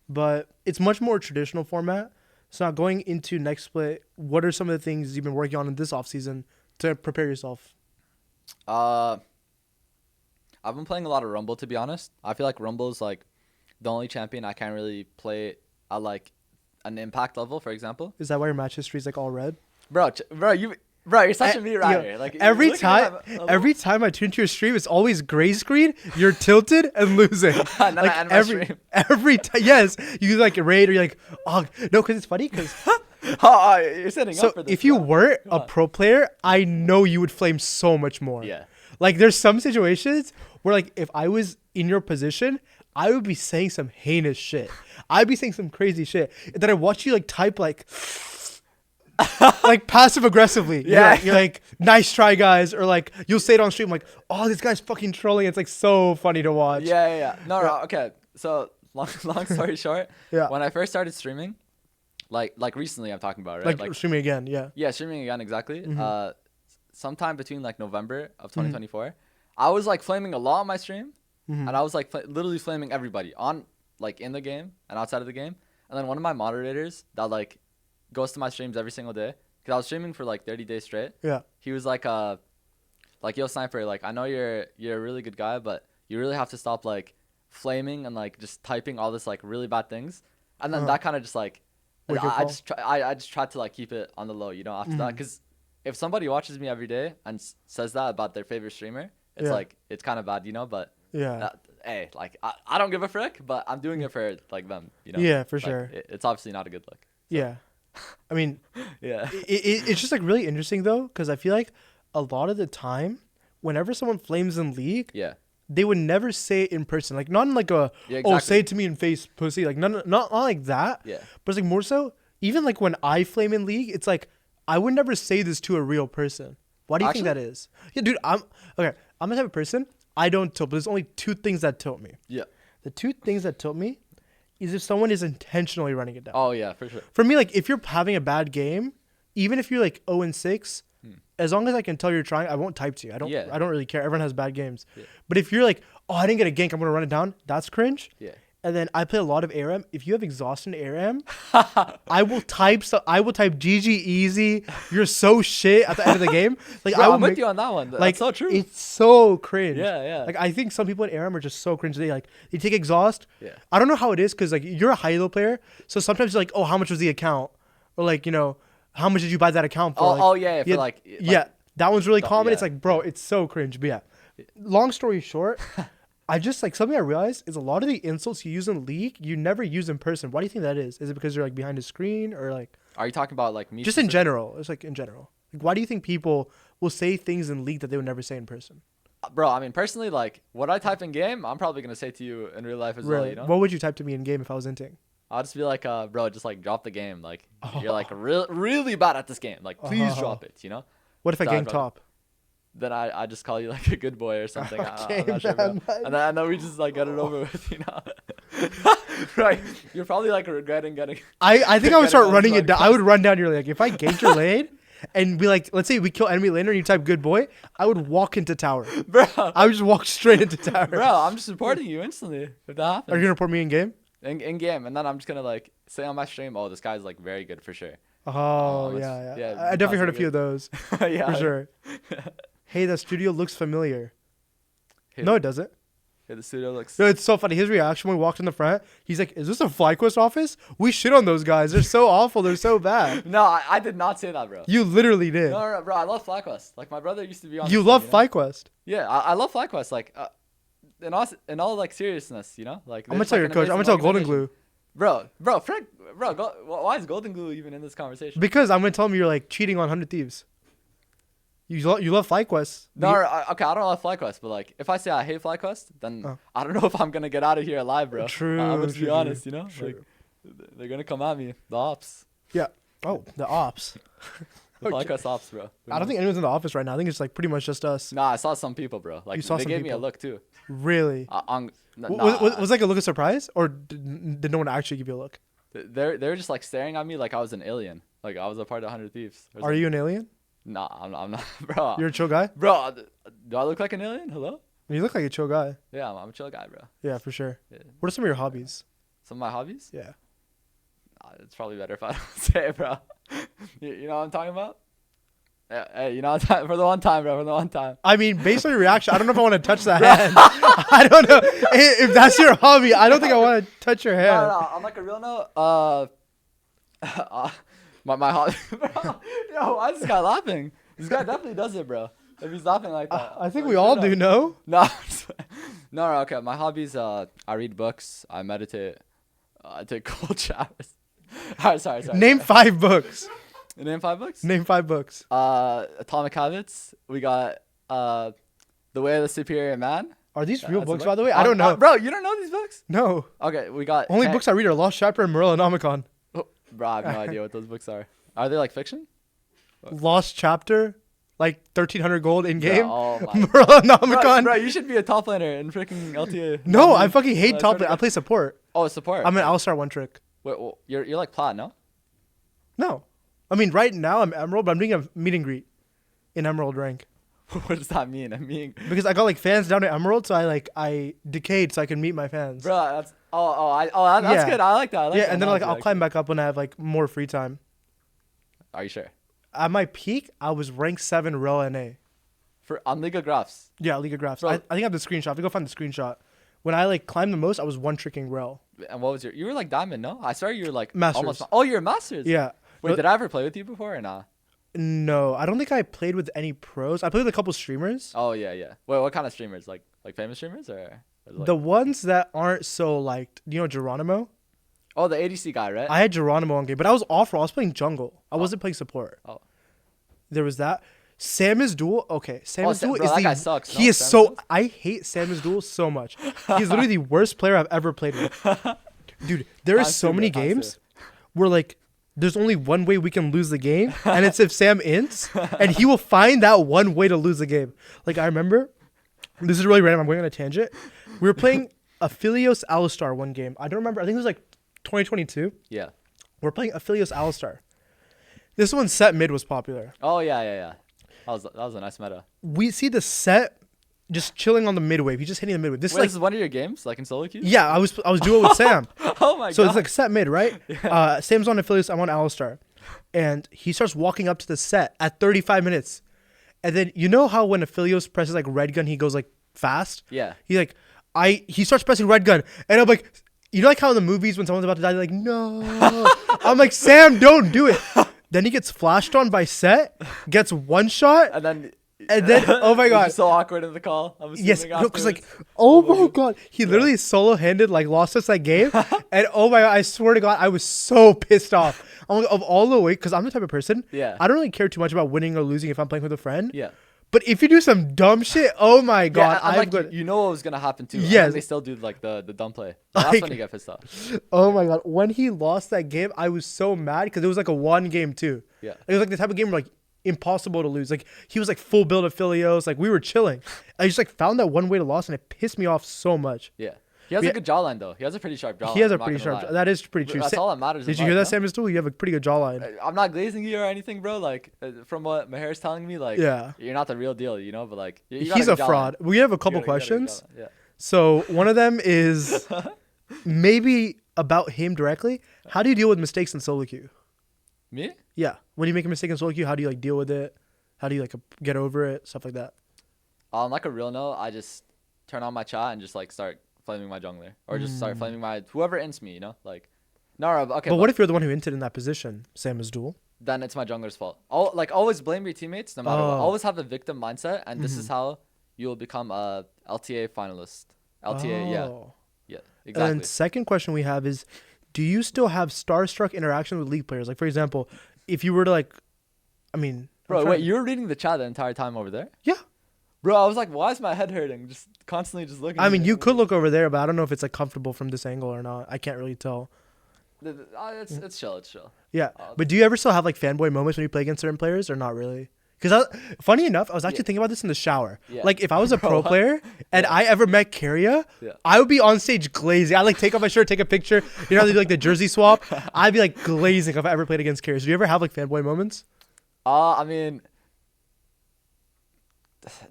But it's much more traditional format. So now going into next split, what are some of the things you've been working on in this offseason to prepare yourself? I've been playing a lot of Rumble, to be honest. I feel like Rumble is like the only champion I can't really play at like an impact level, for example. Is that why your match history is like all red? Bro, Bro, you're such a me Yo, rider. Like every time I tune to your stream, it's always gray screen. You're tilted and losing. And then I end my stream. every time, yes, you like raid or you're like, oh no, because it's funny because. Oh, you're setting So up for this. if you bro. weren't a Come on. pro player, I know you would flame so much more. Yeah. Like there's some situations where like if I was in your position, I would be saying some heinous shit. I'd be saying some crazy shit. And then I watch you like type like like passive aggressively. Yeah. You're like, nice try, guys. Or like you'll say it on stream like, oh, this guy's fucking trolling. It's like so funny to watch. Yeah. No, okay. So long story short, Yeah. when I first started streaming, like recently I'm talking about, right? Like streaming again, yeah. Yeah, streaming again, exactly. Sometime between like November of Mm-hmm. 2024, I was like flaming a lot on my stream, Mm-hmm. and I was like literally flaming everybody on like in the game and outside of the game. And then one of my moderators that like goes to my streams every single day, because I was streaming for like 30 days straight. Yeah. He was like yo Sniper, like I know you're a really good guy, but you really have to stop like flaming and like just typing all this like really bad things. And then that kind of just like Wake up I call? just tried to like keep it on the low, you know, after that, Mm-hmm. because if somebody watches me every day and says that about their favorite streamer, it's Yeah. like it's kind of bad, you know. But Yeah. hey, like I don't give a frick, but I'm doing it for like them, you know. Yeah, for Like, sure. It's obviously not a good look. Yeah. I mean, Yeah. it's just like really interesting though, because I feel like a lot of the time, whenever someone flames in League, Yeah. they would never say it in person. Like not in like a Yeah, oh exactly. say it to me in face pussy. Like not like that. Yeah. But it's like more so even like when I flame in League, it's like I would never say this to a real person. Why do you think that is? Yeah, dude. I'm the type of person I don't tilt, but there's only two things that tilt me. Yeah. The two things that tilt me is if someone is intentionally running it down. Oh yeah, for sure. For me, like if you're having a bad game, even if you're like 0-6, as long as I can tell you're trying, I won't type to you. I don't really care. Everyone has bad games. Yeah. But if you're like, oh, I didn't get a gank, I'm gonna run it down, that's cringe. Yeah. And then I play a lot of ARM. If you have exhaustion ARM, I will type GG easy. You're so shit at the end of the game. Like Bro, I will I'm make, with you on that one. That's like so true. It's so cringe. Yeah. Like I think some people in ARM are just so cringe. They take exhaust. Yeah. I don't know how it is because like you're a high elo player, so sometimes you're like, oh, how much was the account, or like how much did you buy that account for? For like yeah, that one's really common. yeah. It's like, bro, it's so cringe. But yeah, long story short, I just like something I realized is a lot of the insults you use in League, you never use in person. Why do you think that is? Is it because you're like behind a screen or like? Are you talking about like me? Just in general. It's like in general. Like, why do you think people will say things in League that they would never say in person? Bro, I mean personally, like what I type in game, I'm probably gonna say to you in real life as well. You know. What would you type to me in game if I was inting? I'll just be like, bro, just like drop the game. Like you're like really bad at this game. Like please drop it. You know. What if I So gank I'd top? Then I just call you like a good boy or something. Okay, I'm not sure, bro. man. And then we just like get it over with, you know. Right. You're probably like regretting getting. I think I would start Getting on running this it down. I would run down your lane. Like if I ganked your lane and be like, let's say we kill enemy laner and you type good boy, I would walk into tower. Bro. I would just walk straight into tower. Bro, I'm just supporting you instantly if that happens. Are you gonna report me in game? In game, and then I'm just gonna like say on my stream, oh, this guy's like very good for sure. Oh it's- yeah. yeah, I definitely heard a possibly few of those Yeah. for sure. Hey, that studio looks familiar. Hey, No, it doesn't. hey, the studio looks. No, it's so funny. His reaction when we walked in the front, he's like, "Is this a FlyQuest office? We shit on those guys. They're so awful. They're so bad." No, I did not say that, bro. You literally did. No, bro, I love FlyQuest. Like my brother used to be on. You this love team, you know? FlyQuest. Yeah, I love FlyQuest. Like, in all like seriousness, you know. Like I'm gonna tell your coach. I'm gonna tell Golden Glue Bro, frick, bro. Why is Golden Glue even in this conversation? because I'm gonna tell him you're like cheating on 100 Thieves. You love FlyQuest. No, okay, I don't love FlyQuest, but like, if I say I hate FlyQuest, then Oh. I don't know if I'm gonna get out of here alive, bro. True, I'm gonna be true, honest, true, you know. true. Like, they're gonna come at me. The ops, Yeah. Oh, the ops. the Okay. FlyQuest ops, bro. I don't think anyone's in the office right now. I think it's like pretty much just us. Nah, I saw some people, bro. Like, You saw they some gave me a people? look too. Really? Was like a look of surprise, or did no one actually give you a look? They're just like staring at me like I was an alien, like I was a part of 100 Thieves. or Are something. you an alien? Nah, I'm not, bro. You're a chill guy. Bro, do I look like an alien? Hello? You look like a chill guy. Yeah, I'm a chill guy, bro. Yeah, for sure. Yeah. What are some of your hobbies? Some of my hobbies? Yeah. It's probably better if I don't say it, bro. You know what I'm talking about? Hey, you know what I'm for the one time, bro. For the one time. I mean, based on your reaction, I don't know if I want to touch that hand. I don't know if that's your hobby. I don't think I want to touch your hand. No. On like a real note, my hobby, bro. Yo, why is this guy laughing? This guy definitely does it, bro. If he's laughing like that. I think we all do, no? No. No, okay. My hobbies, I read books. I meditate. I take cold showers. All right, sorry. Name 5 books. Name 5 books? Name 5 books. Atomic Habits. We got The Way of the Superior Man. Are these real That's books, a book. by the way? I don't know. Bro, you don't know these books? No. Okay, we got... Only books I read are Lost Chapter and Morellonomicon. Oh, bro, I have no idea what those books are. Are they like fiction? Lost Chapter, like 1300 gold in game. Oh my Morellonomicon. Bro, you should be a top laner in freaking LTA. No, I fucking hate top lane. I play support. Oh, support. I'm an All-Star one trick. Wait, well, you're like plat, no? No. I mean, right now I'm Emerald, but I'm doing a meet and greet in Emerald rank. What does that mean? I mean, because I got like fans down at Emerald, so I decayed so I can meet my fans. bro, that's that's good. I like that. And then like I'll climb back up when I have like more free time. Are you sure? At my peak, I was ranked 7 Rel NA. On League of Graphs. Yeah, League of Graphs. I think I have the screenshot. I have to go find the screenshot. When I like climbed the most, I was one tricking Rel. And what was you were like diamond, no? I saw you were like Masters. almost. Oh, you're a masters. Yeah. Wait, did I ever play with you before or nah? No, I don't think I played with any pros. I played with a couple streamers. Oh yeah. Wait, what kind of streamers? Like famous streamers or like... The ones that aren't so liked. Do you know Geronimo? Oh, the ADC guy, right? I had Geronimo on game, but I was off role. I was playing jungle. I wasn't playing support. Oh. There was that. Samus Duel. Okay, Samus Duel bro, is that guy sucks. He is so. I hate Samus Duel so much. He's literally the worst player I've ever played with. Dude, there are so many games where like there's only one way we can lose the game, and it's if Sam ints, and he will find that one way to lose the game. Like I remember, this is really random. I'm going on a tangent. We were playing Aphelios Alistar one game. I don't remember. I think it was like 2022. Yeah. We're playing Aphelios Alistar. This one set mid was popular. Oh yeah. That was a nice meta. We see the set just chilling on the mid wave. He's just hitting the mid wave. This This is one of your games, like in solo queue? Yeah, I was duo with Sam. Oh my god. So it's like set mid, right? Yeah. Sam's on Aphelios, I'm on Alistar. And he starts walking up to the set at 35 minutes. And then you know how when Aphelios presses like red gun, he goes like fast? Yeah. He starts pressing red gun. And I'm like, you know like how in the movies when someone's about to die, they're like, no. I'm like, Sam, don't do it. Then he gets flashed on by Set, gets one shot, and then oh my god, it's so awkward in the call. I'm yes, because like, oh my god, he literally solo-handed like lost us that game, and oh my god, I swear to God, I was so pissed off. I'm like, of all the way, because I'm the type of person, I don't really care too much about winning or losing if I'm playing with a friend. Yeah. But if you do some dumb shit, oh my god, I'm like, you know what was gonna happen too. Yes, they still do like the dumb play. That's when you get pissed off. Oh my god, when he lost that game, I was so mad because it was like a 1-game too. Yeah, it was like the type of game where like impossible to lose. Like he was like full build of Philios, like we were chilling. I just like found that one way to lose, and it pissed me off so much. Yeah. He has a good jawline though. He has a pretty sharp jawline. He has a pretty sharp. That is pretty true. That's all that matters. Did you hear that, Sam? Is you have a pretty good jawline. I'm not glazing you or anything, bro. Like from what Maher's telling me, like you're not the real deal, you know. But like he's a fraud. We have a couple questions. Yeah. So one of them is maybe about him directly. How do you deal with mistakes in solo queue? Me? Yeah. When you make a mistake in solo queue, how do you like deal with it? How do you like get over it? Stuff like that. On like a real note, I just turn on my chat and just like start flaming my jungler, or just start flaming my whoever ints me, you know, like Nara. Okay, but what if you're the one who inted in that position, Sam is duel? Then it's my jungler's fault. Always blame your teammates, no matter what. Always have the victim mindset, and this is how you will become a LTA finalist. LTA, yeah, exactly. And second question we have is, do you still have starstruck interaction with league players? Like for example, if you were to like, I mean, bro, wait, you were reading the chat the entire time over there? Yeah. Bro, I was like, why is my head hurting? Just constantly just looking. I mean, you could look over there, but I don't know if it's like comfortable from this angle or not. I can't really tell. It's chill. It's chill. Yeah, but do you ever still have like fanboy moments when you play against certain players or not really? Because funny enough, I was actually thinking about this in the shower. Yeah. Like if I was a pro player and I ever met Carria, I would be on stage glazing. I like take off my shirt, take a picture. You know how they do like the jersey swap? I'd be like glazing if I ever played against Carria. So do you ever have like fanboy moments? I mean,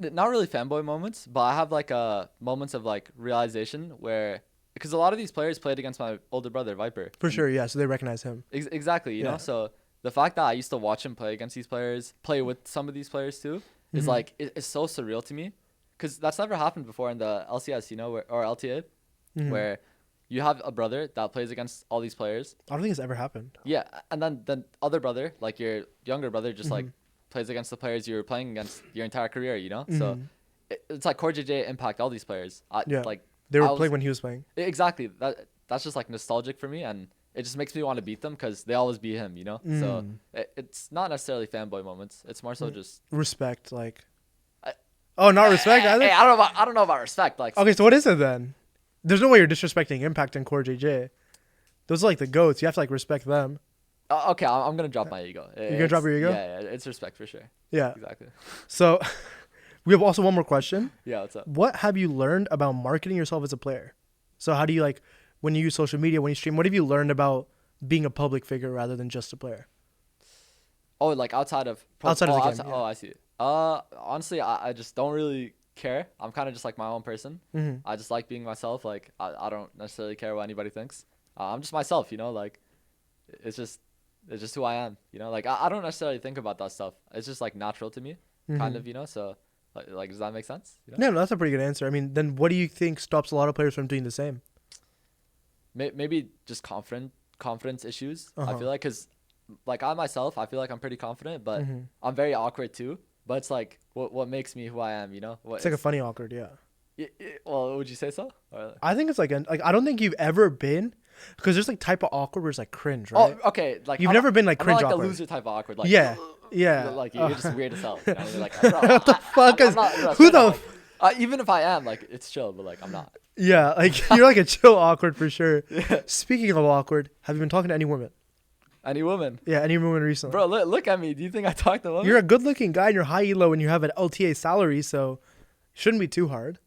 not really fanboy moments, but I have like moments of like realization where, because a lot of these players played against my older brother Viper. For sure, yeah. So they recognize him. Exactly, you know. So the fact that I used to watch him play against these players, play with some of these players too, is like it's so surreal to me, because that's never happened before in the LCS, you know, or LTA, where you have a brother that plays against all these players. I don't think it's ever happened. Yeah, and then other brother, like your younger brother, just like plays against the players you were playing against your entire career, you know? So it's like Core JJ impact all these players. Like they were playing when he was playing. Exactly. That's just like nostalgic for me, and it just makes me want to beat them because they always beat him, you know? So it's not necessarily fanboy moments. It's more so just respect, like. Not respect either? Hey, I don't know about respect. Like, okay, so what is it then? There's no way you're disrespecting Impact and Core JJ. Those are like the GOATs. You have to like respect them. Okay, I'm gonna drop my ego. You're gonna drop your ego? Yeah, it's respect for sure. Yeah, exactly. So, we have also one more question. Yeah, what's up? What have you learned about marketing yourself as a player? So, how do you like when you use social media, when you stream? What have you learned about being a public figure rather than just a player? Oh, like outside of the game. Yeah. Oh, I see. Honestly, I just don't really care. I'm kind of just like my own person. I just like being myself. Like I don't necessarily care what anybody thinks. I'm just myself, you know. Like it's just who I am, you know. Like I don't necessarily think about that stuff. It's just like natural to me, kind of, you know. So like does that make sense? You know? No, that's a pretty good answer. I mean, then what do you think stops a lot of players from doing the same? Maybe just confidence issues. I feel like because like I myself, I feel like I'm pretty confident, but I'm very awkward too. But it's like what makes me who I am, you know? It's like a funny awkward, yeah. Well, would you say so? Or I think it's like I don't think you've ever been, because there's like type of awkward where it's like cringe, right? Oh, okay. Like you've never been like cringe I'm not like awkward. a loser type of awkward. Like yeah. Like you're just weird as hell. You know? You're like, bro, what the fuck is who the? Even if I am, like it's chill, but like I'm not. Yeah, like you're like a chill awkward for sure. Yeah. Speaking of awkward, have you been talking to any women? Any woman? Yeah, any woman recently? Bro, look at me. Do you think I talk to women? You're a good-looking guy and you're high elo and you have an LTA salary, so shouldn't be too hard.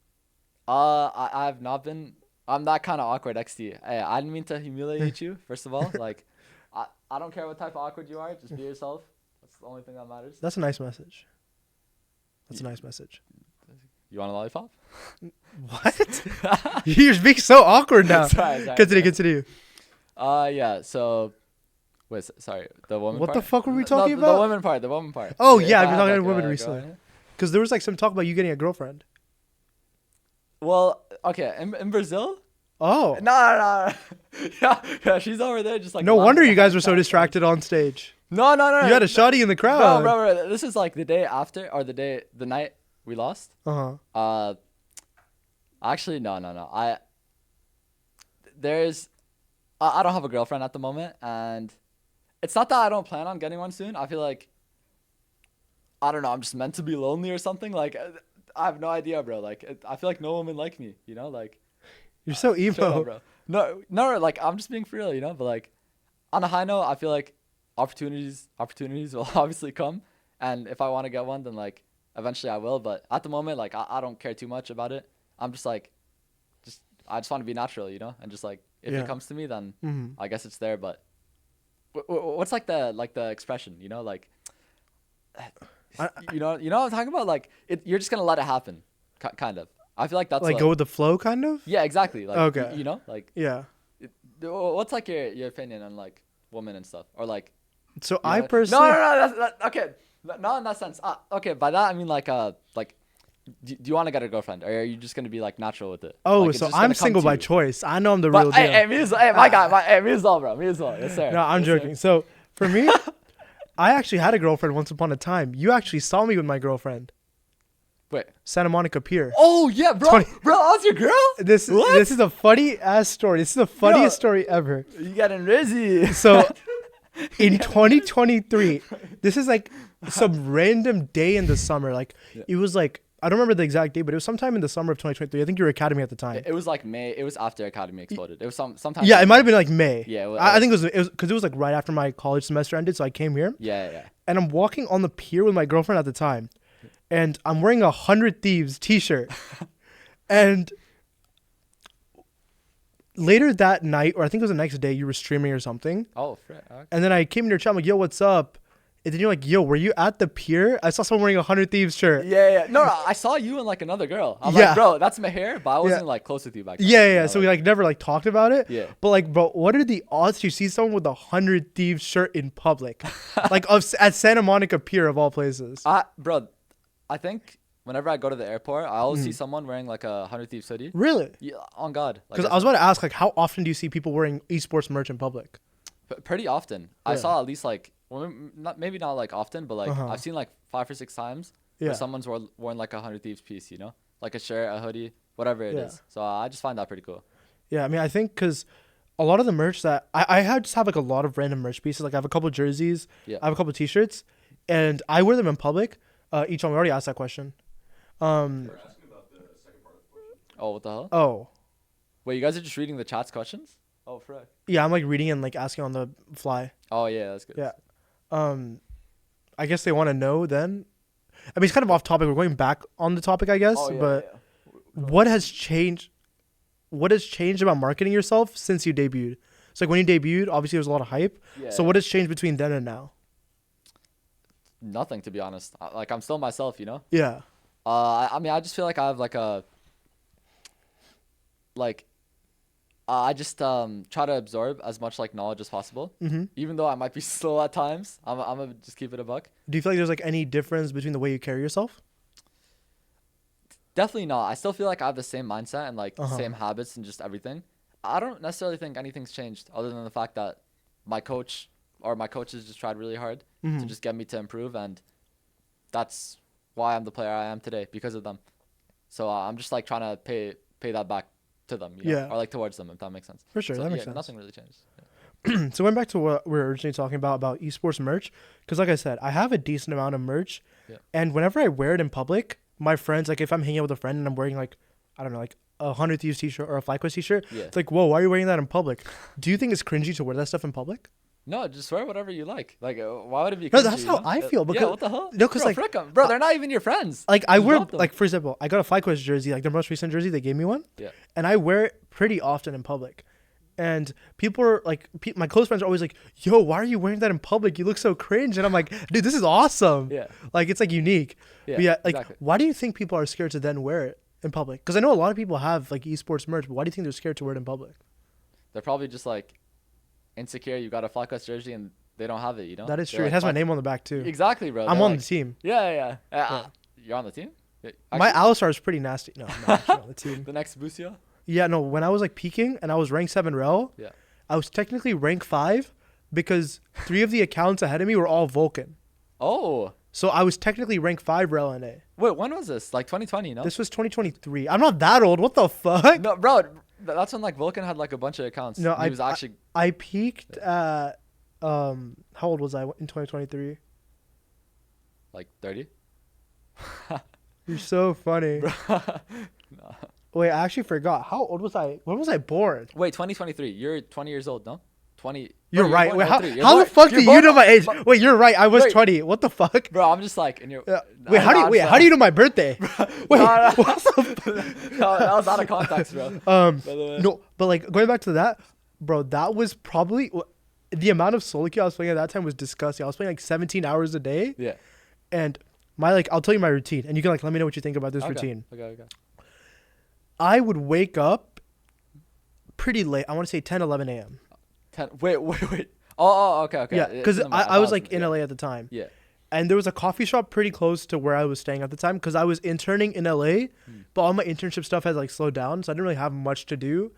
I've not been. I'm that kind of awkward, XD. Hey, I didn't mean to humiliate you. First of all, like, I don't care what type of awkward you are. Just be yourself. That's the only thing that matters. That's a nice message. That's a nice message. You want a lollipop? What? You're being so awkward now. Sorry. Continue. Yeah. So. Wait, sorry. The woman what part? The fuck were we talking about? The woman part. Oh, yeah. I've been talking to women recently. Because there was like some talk about you getting a girlfriend. Well, okay. In Brazil? Oh. No. yeah, she's over there just like... No wonder you guys were so distracted on stage. No. You had a shawty in the crowd. Bro. This is like the day after, or the night we lost. Uh-huh. Actually, no. I don't have a girlfriend at the moment, and... It's not that I don't plan on getting one soon. I feel like, I don't know, I'm just meant to be lonely or something. Like, I have no idea, bro. Like, I feel like no woman like me, you know? Like, you're so emo. Up, bro. No, like, I'm just being for real, you know? But, like, on a high note, I feel like opportunities will obviously come. And if I want to get one, then, like, eventually I will. But at the moment, like, I don't care too much about it. I'm just, like, I just want to be natural, you know? And just, like, if it comes to me, then I guess it's there, but... What's like the expression, you know, like, you know what I'm talking about? Like, you're just gonna let it happen, kind of. I feel like that's like go with the flow, kind of. Yeah, exactly. Like, okay. You know, like, yeah. What's like your opinion on like women and stuff, or like? So I personally. No. That's okay. Not in that sense. Okay, by that I mean like do you want to get a girlfriend, or are you just gonna be like natural with it? Oh, like, so I'm single by choice. I know I'm the real deal. Hey, me as well, bro. Me as well. Yes, sir. No, I'm joking. Sir. So for me, I actually had a girlfriend once upon a time. You actually saw me with my girlfriend. Wait. Santa Monica Pier. Oh yeah, bro. Bro, that was your girl? This is a funny ass story. This is the funniest story ever. You getting rizzy. So in 2023, this is like some random day in the summer. Like it was like, I don't remember the exact date, but it was sometime in the summer of 2023. I think you were academy at the time. It was like May. It was after academy exploded. It was sometime. Yeah, it might have been like May. Yeah, I think it was because it was like right after my college semester ended, so I came here. Yeah. And I'm walking on the pier with my girlfriend at the time, and I'm wearing a 100 Thieves t-shirt. And later that night, or I think it was the next day, you were streaming or something. Oh, frick. Okay. And then I came in your chat, I'm like, yo, what's up? And then you're like, yo, were you at the pier? I saw someone wearing a 100 Thieves shirt. Yeah. No, I saw you and like another girl. I'm like, bro, that's my hair, but I wasn't like close with you back then. Yeah. So we like never like talked about it. Yeah. But like, bro, what are the odds you see someone with a 100 Thieves shirt in public? Like at Santa Monica Pier of all places. Bro, I think whenever I go to the airport, I always see someone wearing like a 100 Thieves hoodie. Really? Yeah, on God. Because I was about to ask, like, how often do you see people wearing esports merch in public? Pretty often. Yeah. I saw at least like well, maybe not like often, but like I've seen like 5 or 6 times where someone's worn like a 100 Thieves piece, you know, like a shirt, a hoodie, whatever it is. So I just find that pretty cool. Yeah, I mean, I think because a lot of the merch that just have like a lot of random merch pieces. Like I have a couple jerseys, I have a couple T-shirts, and I wear them in public. Each one, we already asked that question. Oh, what the hell? Oh, wait, you guys are just reading the chat's questions? Oh, frick. Yeah, I'm like reading and like asking on the fly. Oh yeah, that's good. Yeah. I guess they want to know then. I mean, it's kind of off topic. We're going back on the topic, I guess. But what has changed? What has changed about marketing yourself since you debuted? So like when you debuted, obviously there was a lot of hype. Yeah. So what has changed between then and now? Nothing, to be honest. Like I'm still myself, you know. Yeah. I mean, I just feel like I have like a I just try to absorb as much like knowledge as possible, even though I might be slow at times. I'm gonna just keep it a buck. Do you feel like there's like any difference between the way you carry yourself? Definitely not. I still feel like I have the same mindset and like same habits and just everything. I don't necessarily think anything's changed other than the fact that my coach or my coaches just tried really hard to just get me to improve, and that's why I'm the player I am today, because of them. So I'm just like trying to pay that back to them, you know? Or like towards them, if that makes sense. For sure, so, that makes sense. Nothing really changed. So going back to what we were originally talking about esports merch, because like I said, I have a decent amount of merch, and whenever I wear it in public, my friends, like if I'm hanging out with a friend and I'm wearing like, I don't know, like a 100 Thieves t-shirt or a FlyQuest t-shirt, it's like, whoa, why are you wearing that in public? Do you think it's cringy to wear that stuff in public? No, just wear whatever you like. Like, why would it be cringy? No, that's how I feel. Because, what the hell? No, because like, bro, they're not even your friends. Like I wear, like for example, I got a FlyQuest jersey, like their most recent jersey, they gave me one. Yeah. And I wear it pretty often in public. And people are like, my close friends are always like, yo, why are you wearing that in public? You look so cringe. And I'm like, dude, this is awesome. Yeah. Like, it's like unique. Yeah, but yeah, like, exactly. Why do you think people are scared to then wear it in public? Because I know a lot of people have like esports merch, but why do you think they're scared to wear it in public? They're probably just like insecure. You got a FlyQuest jersey and they don't have it, you know? That is true. Like, it has my name on the back too. Exactly, bro. I'm on the team. Yeah. You're on the team? Actually, my Alistar is pretty nasty. No, I'm not actually on the team. The next Busio? Yeah, no, when I was like peaking and I was ranked 7 rel, I was technically rank 5 because 3 of the accounts ahead of me were all Vulcan. Oh. So I was technically rank 5 rel NA. Wait, when was this? Like 2020, no? This was 2023. I'm not that old. What the fuck? No, bro, that's when like Vulcan had like a bunch of accounts. No, I peaked at how old was I in 2023? Like 30? You're so funny. No. Wait, I actually forgot. How old was I? When was I born? Wait, 2023. You're 20 years old, no? 20. You're bro, right. Wait, how the fuck do you know my age? Wait, you're right. I was 20. What the fuck? Bro, I'm just like, and you're. Wait, how do you know my birthday? Wait, no, that was out of context, bro. No, but like going back to that, bro, that was probably the amount of solo queue I was playing at that time was disgusting. I was playing like 17 hours a day. Yeah. And I'll tell you my routine, and you can like let me know what you think about this routine. Okay. I would wake up pretty late. I want to say 10, 11 a.m. Wait. Oh, okay. Yeah, because I was like in LA at the time. Yeah. And there was a coffee shop pretty close to where I was staying at the time because I was interning in LA, but all my internship stuff had like slowed down, so I didn't really have much to do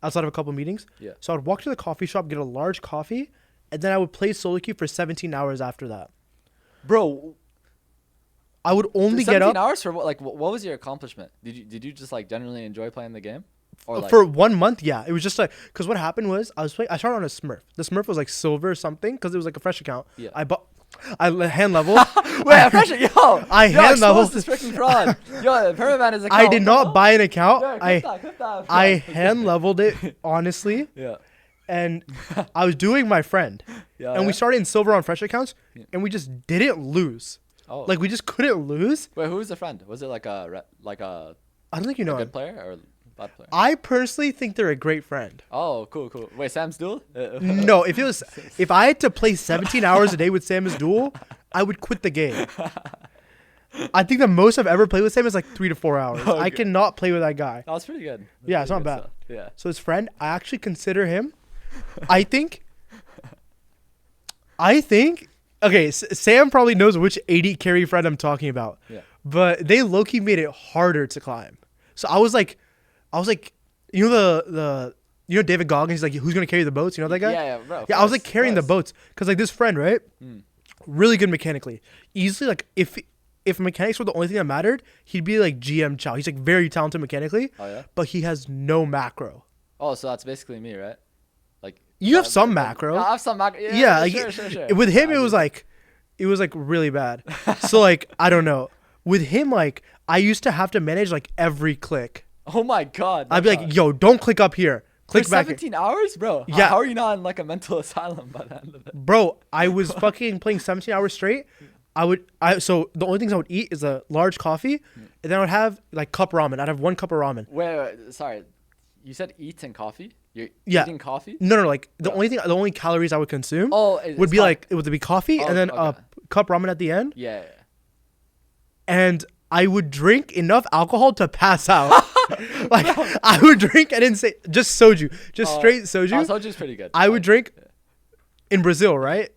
outside of a couple meetings. Yeah. So I'd walk to the coffee shop, get a large coffee, and then I would play solo queue for 17 hours after that. Bro, I would only get up 17 hours for what? Like, what was your accomplishment? Did you just like generally enjoy playing the game? Or like, for 1 month, yeah. It was just like, because what happened was I started on a Smurf. The Smurf was like silver or something because it was like a fresh account. Yeah. I hand leveled. Wait, a fresh account? I hand leveled. This freaking fraud. Yo, Permaman is a I did not buy an account. Yeah, I hand leveled it, honestly. Yeah. And I was doing my friend. Yeah. And we started in silver on fresh accounts, and we just didn't lose. Oh. Like we just couldn't lose. Wait, who was the friend? Was it like a I don't think you know a good him. player or bad player? I personally think they're a great friend. Oh, cool. Wait, Sam's Duel? No, if I had to play 17 hours a day with Sam's Duel, I would quit the game. I think the most I've ever played with Sam is like 3 to 4 hours. Okay. I cannot play with that guy. That was pretty good. Yeah, it's not bad. Stuff. Yeah. So his friend, I actually consider him. I think. Okay, Sam probably knows which 80 carry friend I'm talking about. Yeah. But they low-key made it harder to climb. So I was like, you know you know David Goggins. He's like, who's gonna carry the boats? You know that guy? Yeah, bro. Yeah, I was like carrying the boats because like this friend, right? Really good mechanically. Easily like if mechanics were the only thing that mattered, he'd be like GM Chow. He's like very talented mechanically. Oh yeah. But he has no macro. Oh, so that's basically me, right? Like You have some macro. I have some macro. Yeah, Yeah, like, sure. with him, it was like really bad. So like I don't know. With him, like I used to have to manage like every click. Oh my god. I'd be like, yo, don't click up here. Click For back here. 17 hours, bro. Yeah. How are you not in like a mental asylum by the end of it? Bro, I was fucking playing 17 hours straight. So the only things I would eat is a large coffee, and then I would have like cup ramen. I'd have 1 cup of ramen. Wait, sorry. You said eat and coffee? You're eating coffee? No, like the only calories I would consume would be like it would be coffee and then a cup ramen at the end. Yeah. And I would drink enough alcohol to pass out. Like I would drink and then say just soju, just straight soju. Soju's pretty good. I would drink in Brazil, right?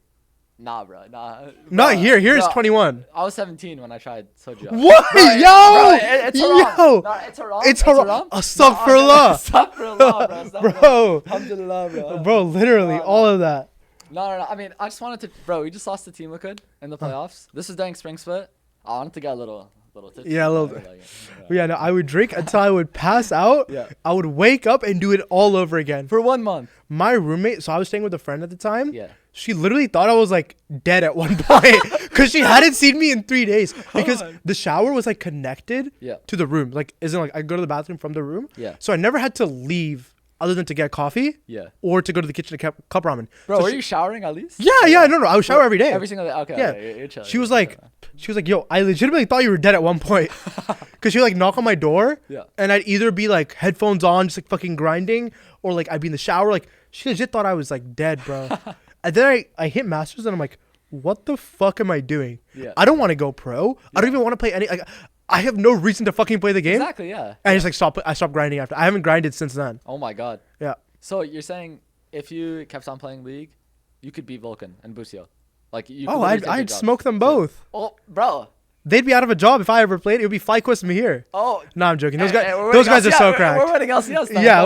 Nah, bro. Nah. Not here. Here is bro, 21. I was 17 when I tried soju. What? Bro, Yo! It's Yo! haram. Nah, it's haram. It's haram. Astaghfirullah. Astaghfirullah, Bro. Alhamdulillah, bro. Bro, literally, all of that. No. I mean, I just wanted to, bro. We just lost to Team Liquid in the playoffs. This is during spring split. I wanted to get a little tipsy. Yeah, a little bit. Yeah, no, I would drink until I would pass out. Yeah. I would wake up and do it all over again. For 1 month. My roommate, so I was staying with a friend at the time. Yeah. She literally thought I was like dead at one point because she hadn't seen me in 3 days because the shower was like connected to the room. Like, isn't like I go to the bathroom from the room. Yeah. So I never had to leave other than to get coffee. Yeah. Or to go to the kitchen to cup ramen. Bro, so were you showering at least? Yeah, no. I would shower every day. Every single day. Okay. Yeah. You're chilling. She was like, yo, I legitimately thought you were dead at one point. Because she would like knock on my door. Yeah. And I'd either be like headphones on, just like fucking grinding, or like I'd be in the shower. Like, she legit thought I was like dead, bro. And then I hit Masters and I'm like, what the fuck am I doing? Yeah. I don't want to go pro. Yeah. I don't even want to play any. Like, I have no reason to fucking play the game. Exactly, yeah. And I just like I stopped grinding after. I haven't grinded since then. Oh my god. Yeah. So you're saying if you kept on playing League, you could beat Vulcan and Busio? Like you could I'd smoke them both. Oh, bro. They'd be out of a job if I ever played. It would be FlyQuest and Mahir. Oh. No, I'm joking. Those guys are so cracked. We're winning LCS now. Yeah,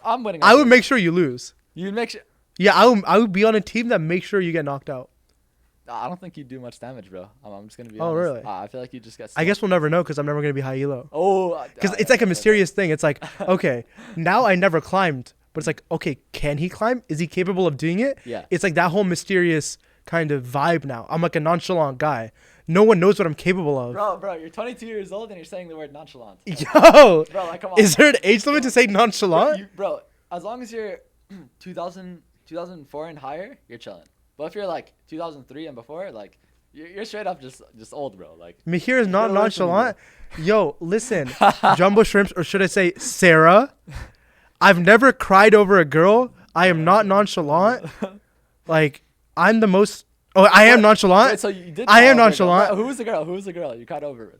I'm winning LCS. I would make sure you lose. You'd make sure. Yeah, I would be on a team that makes sure you get knocked out. I don't think you'd do much damage, bro. I'm just going to be honest. honest. Really? I feel like you just get I guess we'll never know because I'm never going to be high elo. Oh. Because it's like a mysterious thing. It's like, okay, now I never climbed. But it's like, okay, can he climb? Is he capable of doing it? Yeah. It's like that whole mysterious kind of vibe now. I'm like a nonchalant guy. No one knows what I'm capable of. Bro, you're 22 years old and you're saying the word nonchalant. Yo! Bro, like, come on. Is there an age limit to say nonchalant? Bro, as long as you're 2004 and higher, you're chilling. But if you're like 2003 and before, like, you're straight up just old, bro. Like, Mahir is not nonchalant. Yo, listen, Jumbo Shrimps, or should I say Sarah? I've never cried over a girl. I am not nonchalant. Like, I'm the most. Oh, I am nonchalant. Wait, so you did. I am nonchalant. Bro, who was the girl? Who was the girl you cried over with?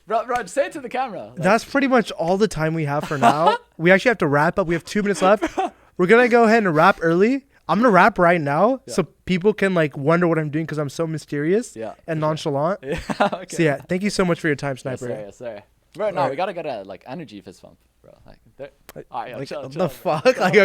Bro, say it to the camera. Like, that's pretty much all the time we have for now. We actually have to wrap up. We have 2 minutes left. We're gonna go ahead and wrap early. I'm gonna rap right now so people can like wonder what I'm doing because I'm so mysterious and nonchalant. Yeah. Okay. So yeah, thank you so much for your time, Sniper. Yes, sir. Bro, no, we gotta get a like energy fist pump, bro. Like, all right, like, chill, what chill. the fuck? Like,